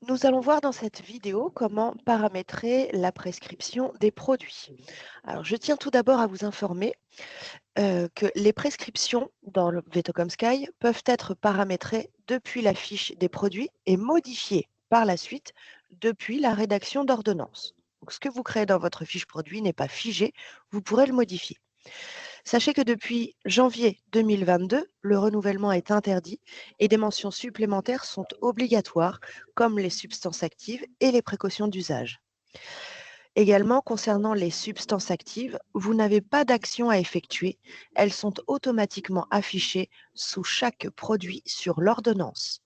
Nous allons voir dans cette vidéo comment paramétrer la prescription des produits. Alors, je tiens tout d'abord à vous informer que les prescriptions dans le Vetocom Sky peuvent être paramétrées depuis la fiche des produits et modifiées par la suite depuis la rédaction d'ordonnance. Donc, ce que vous créez dans votre fiche produit n'est pas figé, vous pourrez le modifier. Sachez que depuis janvier 2022, le renouvellement est interdit et des mentions supplémentaires sont obligatoires, comme les substances actives et les précautions d'usage. Également, concernant les substances actives, vous n'avez pas d'action à effectuer. Elles sont automatiquement affichées sous chaque produit sur l'ordonnance.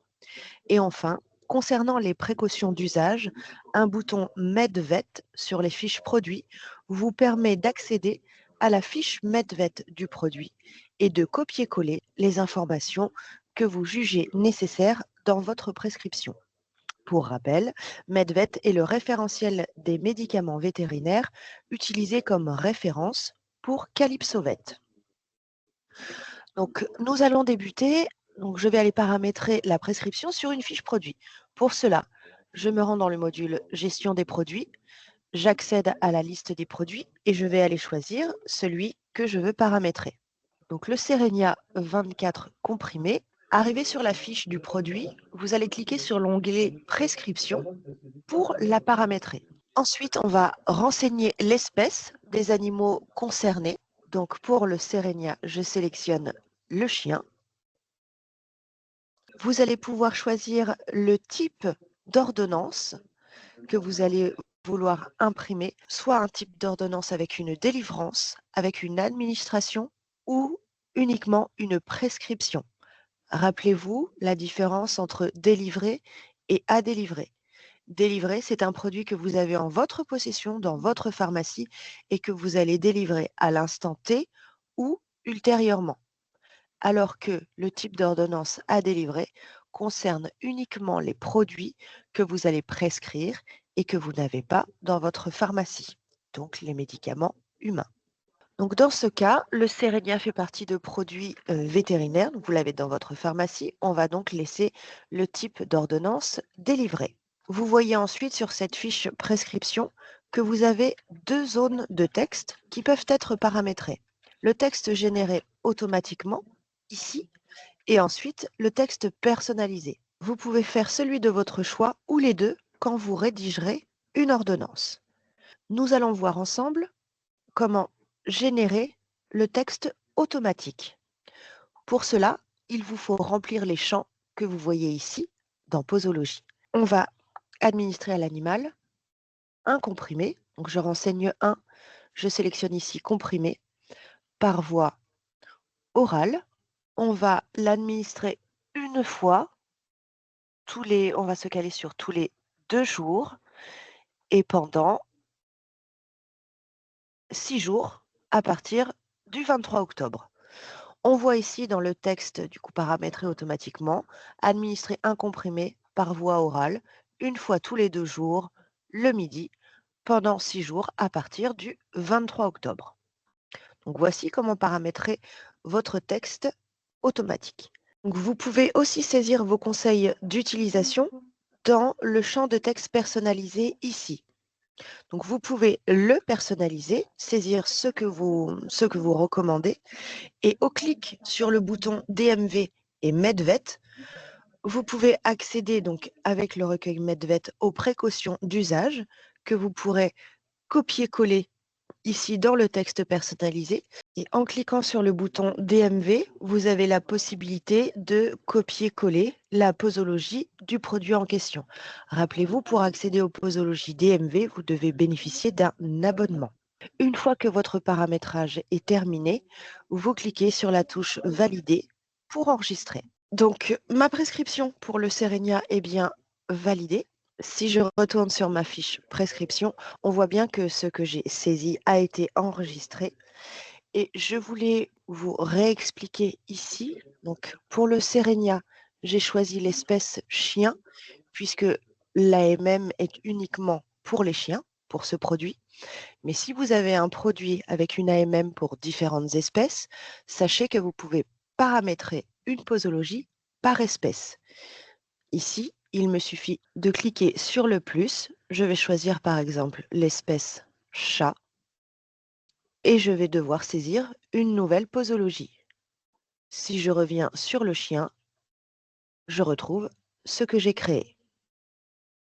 Et enfin, concernant les précautions d'usage, un bouton MedVet sur les fiches produits vous permet d'accéder à la fiche MedVet du produit et de copier-coller les informations que vous jugez nécessaires dans votre prescription. Pour rappel, MedVet est le référentiel des médicaments vétérinaires utilisé comme référence pour Calypsovet. Donc, nous allons débuter. Donc, je vais aller paramétrer la prescription sur une fiche produit. Pour cela, je me rends dans le module Gestion des produits, j'accède à la liste des produits et je vais aller choisir celui que je veux paramétrer. Donc, le Serenia 24 comprimé. Arrivé sur la fiche du produit, vous allez cliquer sur l'onglet Prescription pour la paramétrer. Ensuite, on va renseigner l'espèce des animaux concernés. Donc, pour le Serenia, je sélectionne le chien. Vous allez pouvoir choisir le type d'ordonnance que vous allez vouloir imprimer, soit un type d'ordonnance avec une délivrance, avec une administration ou uniquement une prescription. Rappelez-vous la différence entre délivrer et à délivrer. Délivrer, c'est un produit que vous avez en votre possession dans votre pharmacie et que vous allez délivrer à l'instant T ou ultérieurement, alors que le type d'ordonnance à délivrer concerne uniquement les produits que vous allez prescrire et que vous n'avez pas dans votre pharmacie, donc les médicaments humains. Donc dans ce cas, le Serenia fait partie de produits vétérinaires, donc vous l'avez dans votre pharmacie, on va donc laisser le type d'ordonnance délivré. Vous voyez ensuite sur cette fiche prescription que vous avez deux zones de texte qui peuvent être paramétrées. Le texte généré automatiquement, ici, et ensuite le texte personnalisé. Vous pouvez faire celui de votre choix ou les deux quand vous rédigerez une ordonnance. Nous allons voir ensemble comment générer le texte automatique. Pour cela, il vous faut remplir les champs que vous voyez ici dans Posologie. On va administrer à l'animal un comprimé. Donc je renseigne un, je sélectionne ici comprimé par voie orale. On va l'administrer une fois, on va se caler sur tous les 2 jours et pendant 6 jours à partir du 23 octobre. On voit ici dans le texte, du coup paramétré automatiquement, administrer un comprimé par voie orale une fois tous les 2 jours, le midi, pendant 6 jours à partir du 23 octobre. Donc voici comment paramétrer votre texte automatique. Donc, vous pouvez aussi saisir vos conseils d'utilisation dans le champ de texte personnalisé ici. Donc, vous pouvez le personnaliser, saisir ce que vous recommandez et au clic sur le bouton DMV et MedVet, vous pouvez accéder donc avec le recueil MedVet aux précautions d'usage que vous pourrez copier-coller ici dans le texte personnalisé. Et en cliquant sur le bouton DMV, vous avez la possibilité de copier-coller la posologie du produit en question. Rappelez-vous, pour accéder aux posologies DMV, vous devez bénéficier d'un abonnement. Une fois que votre paramétrage est terminé, vous cliquez sur la touche Valider pour enregistrer. Donc, ma prescription pour le Serenia est bien validée. Si je retourne sur ma fiche prescription, on voit bien que ce que j'ai saisi a été enregistré. Et je voulais vous réexpliquer ici. Donc, pour le Serenia, j'ai choisi l'espèce chien, puisque l'AMM est uniquement pour les chiens, pour ce produit. Mais si vous avez un produit avec une AMM pour différentes espèces, sachez que vous pouvez paramétrer une posologie par espèce. Ici, il me suffit de cliquer sur le plus. Je vais choisir par exemple l'espèce chat et je vais devoir saisir une nouvelle posologie. Si je reviens sur le chien, je retrouve ce que j'ai créé.